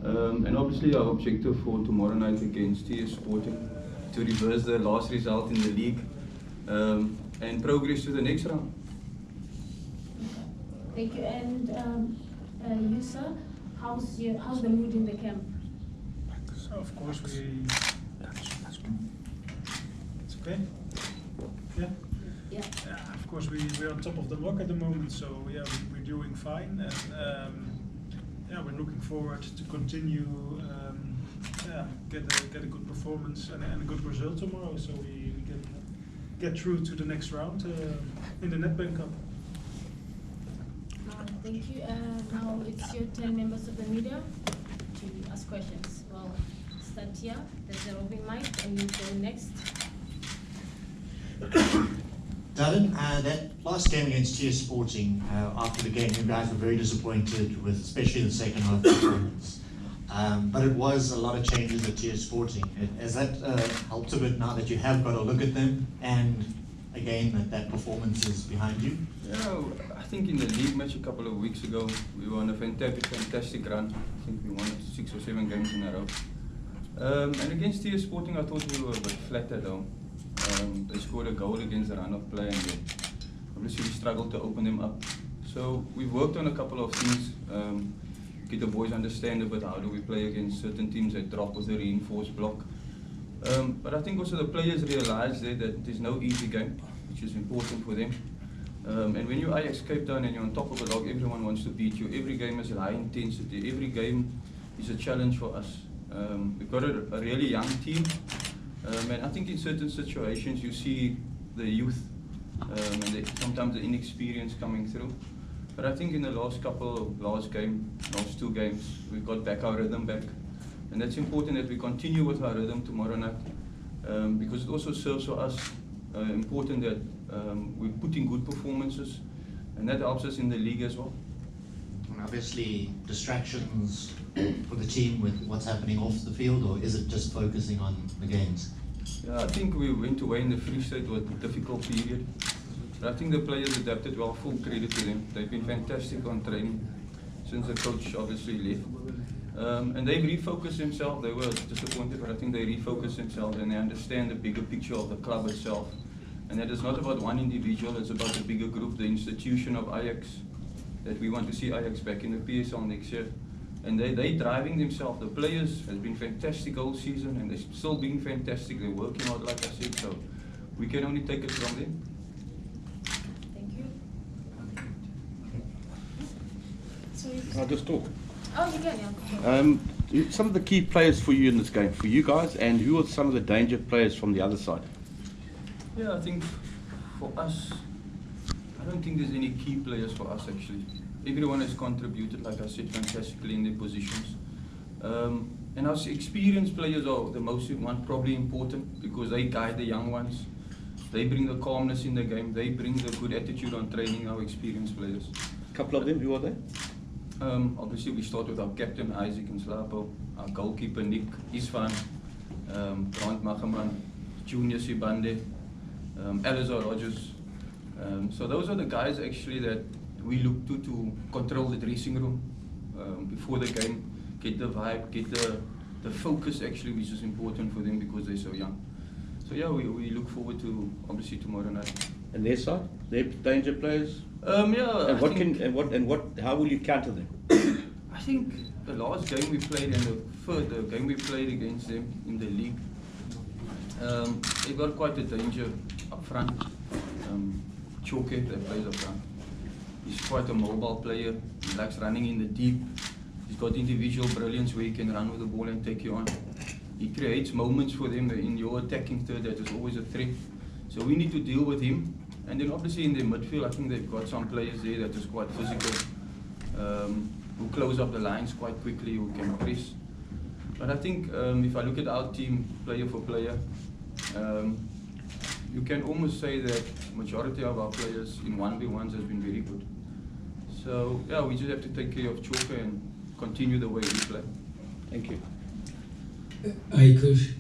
And obviously our objective for tomorrow night against TS Sporting to reverse the last result in the league and progress to the next round. Thank you. And you, sir, how's the mood in the camp? So of course it's okay. Yeah. Yeah. Of course we're on top of the block at the moment, so yeah, we're doing fine, and yeah, we're looking forward to continue. Get a good performance and a good result tomorrow, so we can get through to the next round in the Nedbank Cup. Thank you. Now it's your 10 members of the media to ask questions. Well, start here. There's a roving mic, and you go next. Darren, that last game against TS Sporting, after the game, you guys were very disappointed with especially the second half performance. But it was a lot of changes at TS Sporting. Has that helped a bit now that you have got a look at them, and again that performance is behind you? Yeah, I think in the league match a couple of weeks ago, we won a fantastic run. I think we won 6 or 7 games in a row. And against TS Sporting, I thought we were a bit flat at home. They scored a goal against the run of play, and then obviously we struggled to open them up. So we've worked on a couple of things. Get the boys understand a bit how do we play against certain teams that drop with a reinforced block. But I think also the players realise that there's no easy game, which is important for them. And when you're Ajax Cape Town and you're on top of a log, everyone wants to beat you. Every game is high intensity. Every game is a challenge for us. We've got a really young team. And I think in certain situations you see the youth and sometimes the inexperience coming through. But I think in the last 2 games, we've got back our rhythm back. And that's important that we continue with our rhythm tomorrow night, because it also serves for us important that we put in good performances, and that helps us in the league as well. And obviously distractions for the team with what's happening off the field, or is it just focusing on the games? Yeah, I think we went away in the Free State with a difficult period. But I think the players adapted well, full credit to them. They've been fantastic on training since the coach obviously left. And they've refocused themselves. They were disappointed, but I think they refocused themselves and they understand the bigger picture of the club itself. And that is not about one individual, it's about the bigger group, the institution of Ajax, that we want to see Ajax back in the PSL next year. And they're driving themselves. The players have been fantastic all season, and they're still being fantastic. They're working hard, like I said, so we can only take it from them. Thank you. So Can I just talk? oh, you can, yeah. Some of the key players for you in this game, for you guys, and who are some of the danger players from the other side? Yeah, I think for us, I don't think there's any key players for us actually. Everyone has contributed, like I said, fantastically in their positions. And our experienced players are the most probably important, because they guide the young ones. They bring the calmness in the game. They bring the good attitude on training, our experienced players. A couple of them, who are they? Obviously we start with our captain, Isaac and Slapo, our goalkeeper, Nick Isvan, Grant Magaman, Junior Sibande, Alizar Rogers. So those are the guys actually that we look to control the dressing room before the game, get the vibe, get the focus actually, which is important for them because they're so young. So yeah, we look forward to obviously tomorrow night. And their side, their danger players. Yeah. And how will you counter them? I think the last game we played and the game we played against them in the league, they got quite a danger up front. Choke that plays up front. He's quite a mobile player. He likes running in the deep. He's got individual brilliance where he can run with the ball and take you on. He creates moments for them in your attacking third that is always a threat. So we need to deal with him. And then obviously in the midfield, I think they've got some players there that is quite physical, who close up the lines quite quickly, who can press. But I think if I look at our team, player for player, you can almost say that majority of our players in 1v1s has been very good. So yeah, we just have to take care of Choker and continue the way we play. Thank you. Hi, Coach.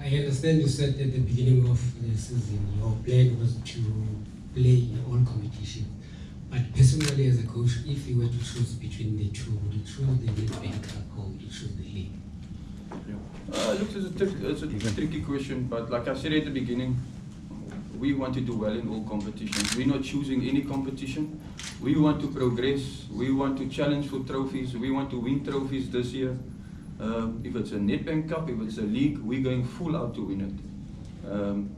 I understand you said at the beginning of the season your plan was to play in all competitions. But personally, as a coach, if you were to choose between the two, would you choose the Nedbank Cup or would you choose the league? Look, it's a tricky question, but like I said at the beginning, we want to do well in all competitions. We're not choosing any competition. We want to progress. We want to challenge for trophies. We want to win trophies this year. If it's a Nedbank Cup, if it's a league, we're going full out to win it.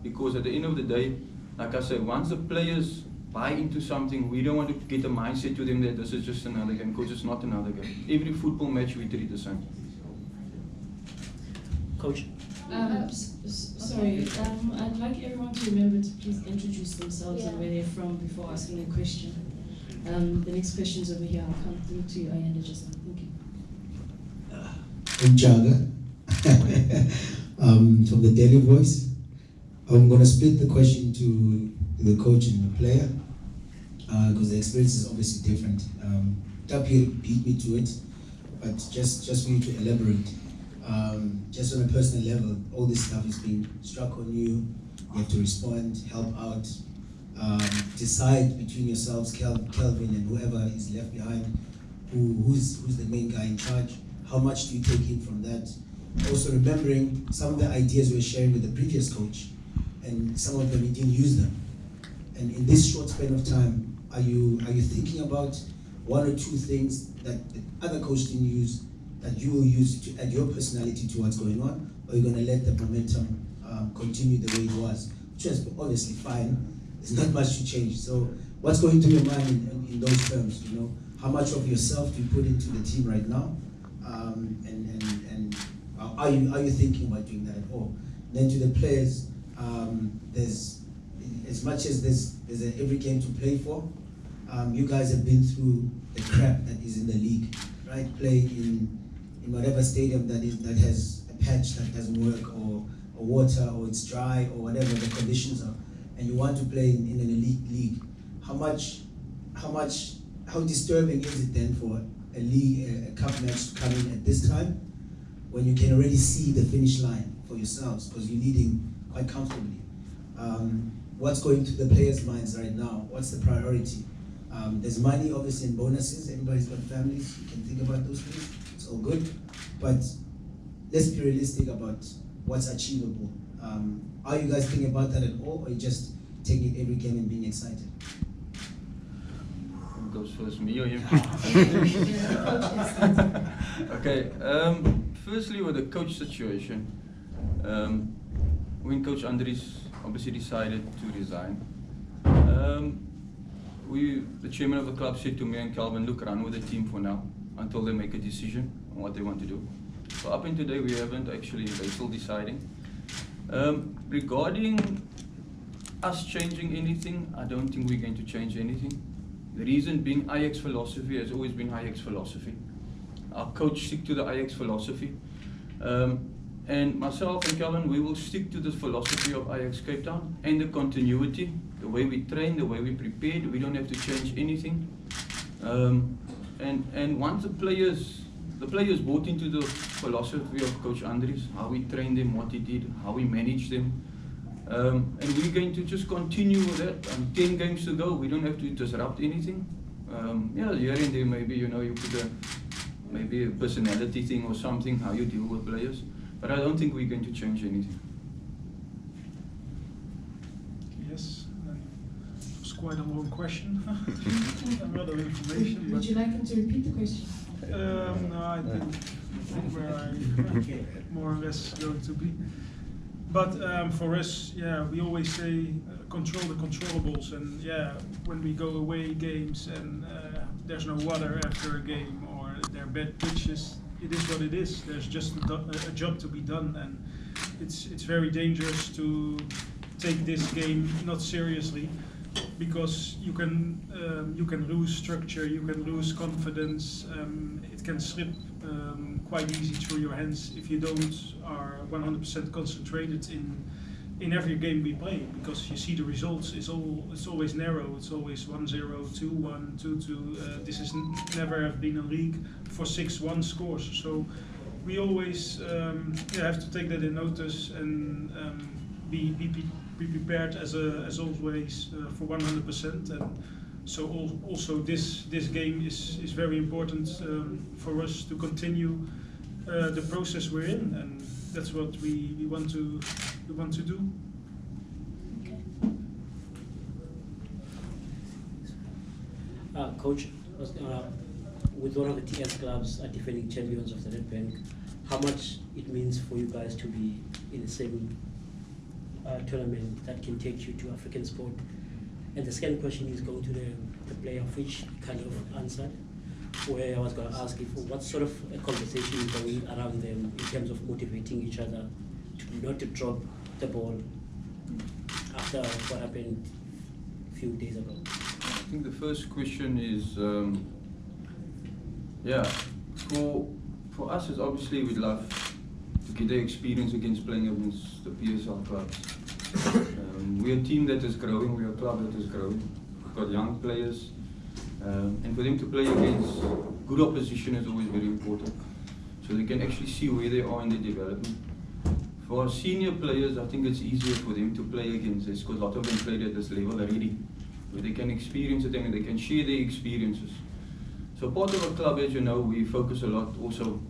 Because at the end of the day, like I said, once the players buy into something, we don't want to get a mindset to them that this is just another game, because it's not another game. Every football match we treat the same. Coach? Sorry, I'd like everyone to remember to please introduce themselves and Yeah. where they're from before asking a question. The next question's over here. I'll come through to Ayanda just now. Thank you. I'm Jaga from the Daily Voice. I'm going to split the question to the coach and the player because the experience is obviously different. Tapir beat me to it, but just for you to elaborate, just on a personal level, all this stuff is being struck on you. You have to respond, help out, decide between yourselves, Kelvin and whoever is left behind, who's the main guy in charge. How much do you take in from that? Also remembering some of the ideas we were sharing with the previous coach, and some of them you didn't use them. And in this short span of time, are you thinking about one or two things that the other coach didn't use that you will use to add your personality to what's going on, or you're going to let the momentum continue the way it was, which is obviously fine. There's not much to change. So what's going through your mind in those terms? You know, how much of yourself do you put into the team right now? And are you thinking about doing that at all? And then to the players, there's as much as there's every game to play for. You guys have been through the crap that is in the league, right? Playing in whatever stadium that has a patch that doesn't work, or water, or it's dry, or whatever the conditions are, and you want to play in an elite league. How disturbing is it then for a cup match to come in at this time when you can already see the finish line for yourselves because you're leading quite comfortably? What's going through the players' minds right now? What's the priority? There's money, obviously, in bonuses. Everybody's got families. You can think about those things. It's all good. But let's be realistic about what's achievable. Are you guys thinking about that at all, or are you just taking every game and being excited? Who goes first, me or you? Okay, firstly with the coach situation, when Coach Andries obviously decided to resign, the chairman of the club said to me and Calvin, look, run with the team for now until they make a decision on what they want to do. So up until today we haven't actually, they're still deciding. Regarding us changing anything, I don't think we're going to change anything. The reason being, Ajax philosophy has always been Ajax philosophy. Our coach stick to the Ajax philosophy. And myself and Calvin, we will stick to the philosophy of Ajax Cape Town and the continuity, the way we train, the way we prepared. We don't have to change anything. And once the players bought into the philosophy of Coach Andries, how we trained them, what he did, how we managed them. And we're going to just continue with that. 10 games to go, we don't have to disrupt anything. Yeah, here and there maybe, you know, you put maybe a personality thing or something, how you deal with players. But I don't think we're going to change anything. Yes, it was quite a long question. A lot of information. Would you like him to repeat the question? No, I think where I more or less going to be. But for us, yeah, we always say control the controllables. And yeah, when we go away games and there's no water after a game or there are bad pitches, it is what it is. There's just a job to be done, and it's very dangerous to take this game not seriously, because you can lose structure, you can lose confidence. It can slip quite easy through your hands if you are 100% concentrated in every game we play, because you see the results. It's always narrow. It's always 1-0, 2-1, 2-2. This has never have been a league for 6-1 scores. So we always have to take that in notice and be prepared as always for 100%. And So also this game is very important for us to continue the process we're in, and that's what we want to do. Coach, with one of the TS clubs defending champions of the Nedbank, how much it means for you guys to be in the same tournament that can take you to African sport? And the second question is going to the player, which kind of answered, where I was going to ask if what sort of a conversation is going around them in terms of motivating each other to not to drop the ball after what happened a few days ago. I think the first question is, for us is obviously we'd love to get the experience against playing against the PSL clubs. We're a team that is growing, we're a club that is growing. We've got young players, and for them to play against good opposition is always very important, so they can actually see where they are in their development. For our senior players, I think it's easier for them to play against this because a lot of them played at this level already, where they can experience it and they can share their experiences. So part of our club, as you know, we focus a lot also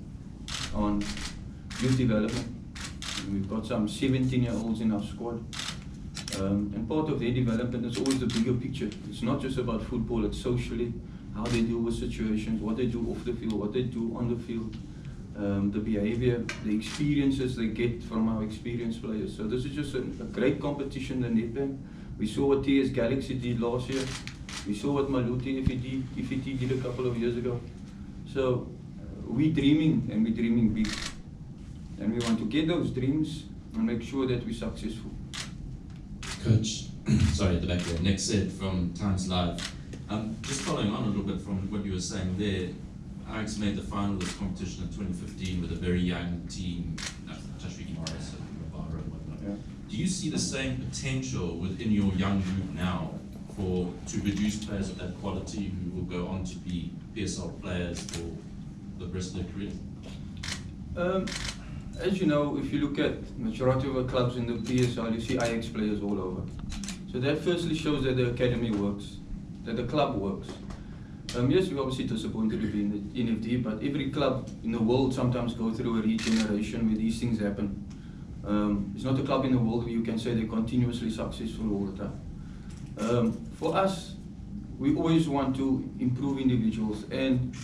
on youth development. And we've got some 17-year-olds in our squad. And part of their development is always the bigger picture. It's not just about football, it's socially, how they deal with situations, what they do off the field, what they do on the field, the behavior, the experiences they get from our experienced players. So this is just a great competition, the Nedbank. We saw what TS Galaxy did last year. We saw what Maluti FET did a couple of years ago. So we're dreaming, and we're dreaming big. And we want to get those dreams and make sure that we're successful. Coach, sorry, at the back there, Nick said from Times Live. Just following on a little bit from what you were saying there, Ajax made the final of this competition in 2015 with a very young team, Tashwiki Morris and Mabara and whatnot. Yeah. Do you see the same potential within your young group now to produce players of that quality who will go on to be PSL players for the rest of their career? As you know, if you look at majority of our clubs in the PSL, you see Ajax players all over. So that firstly shows that the academy works, that the club works. Yes, we're obviously disappointed to be in the NFD, but every club in the world sometimes go through a regeneration where these things happen. It's not a club in the world where you can say they're continuously successful all the time. For us, we always want to improve individuals, and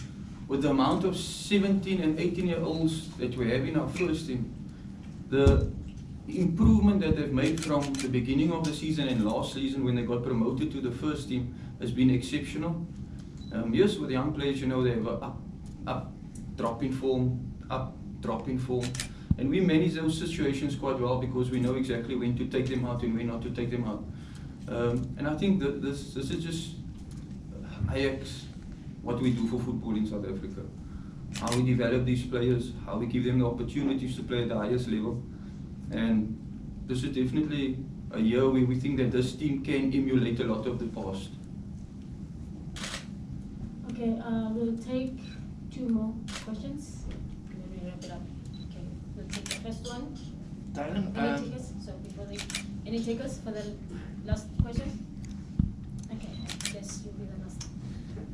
with the amount of 17 and 18-year-olds that we have in our first team, the improvement that they've made from the beginning of the season and last season when they got promoted to the first team has been exceptional. Yes, with young players, you know, they have a up, drop in form, up, drop in form. And we manage those situations quite well because we know exactly when to take them out and when not to take them out. And I think that this is just Ajax, what we do for football in South Africa. How we develop these players, how we give them the opportunities to play at the highest level. And this is definitely a year where we think that this team can emulate a lot of the past. Okay, we'll take 2 more questions and then we wrap it up. Okay, we'll take the first one. Any takers? So before any takers for the last question? Okay, I guess you'll be the last.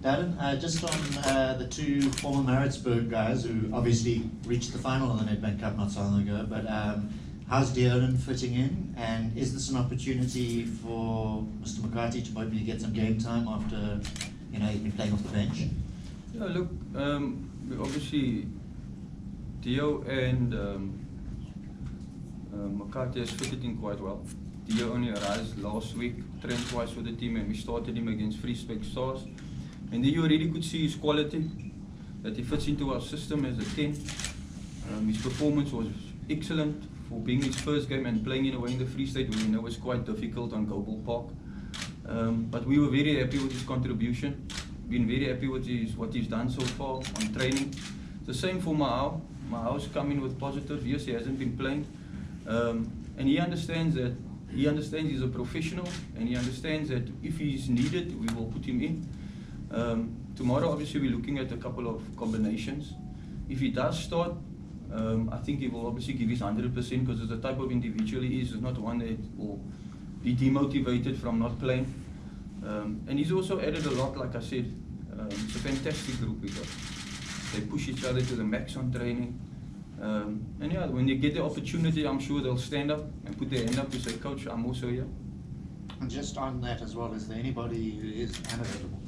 Darren, just on the 2 former Maritzburg guys who obviously reached the final of the Nedbank Cup not so long ago, but how's Deoren fitting in, and is this an opportunity for Mr. McCarthy to maybe get some game time after he's been playing off the bench? Yeah, look, we obviously Dio and McCarthy has fitted in quite well. Dio only arrived last week, trained twice for the team, and we started him against Free Spec Stars. And then you already could see his quality, that he fits into our system as a 10. His performance was excellent for being his first game and playing in a way in the Free State, where we know it's quite difficult on Global Park. But we were very happy with his contribution. Been very happy with what he's done so far on training. The same for Mahau. Mahau's come in with positive. Yes, he hasn't been playing, and he understands that. He understands he's a professional, and he understands that if he's needed, we will put him in. Tomorrow, obviously, we're looking at a couple of combinations. If he does start, I think he will obviously give his 100% because it's the type of individual he is. He's not one that will be demotivated from not playing. And he's also added a lot, like I said. It's a fantastic group we got. They push each other to the max on training. And yeah, when they get the opportunity, I'm sure they'll stand up and put their hand up to say, Coach, I'm also here. And just on that as well, is there anybody who is unavailable?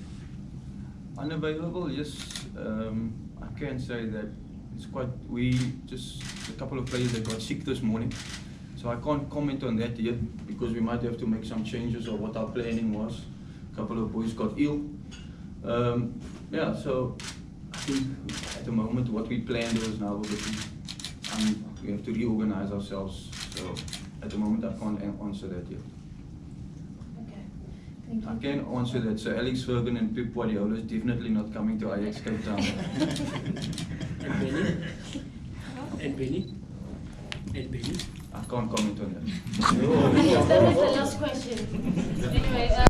Unavailable, yes. I can say that it's quite, just a couple of players that got sick this morning. So I can't comment on that yet because we might have to make some changes of what our planning was. A couple of boys got ill. Yeah, so I think at the moment what we planned was now we have to reorganize ourselves. So at the moment I can't answer that yet. Okay, thank you. I can answer that. So Alex Ferguson and Pep Guardiola is definitely not coming to Ajax Cape Town. And Benny? And Benny? And Benny? I can't comment on that. That is the last question. Anyway.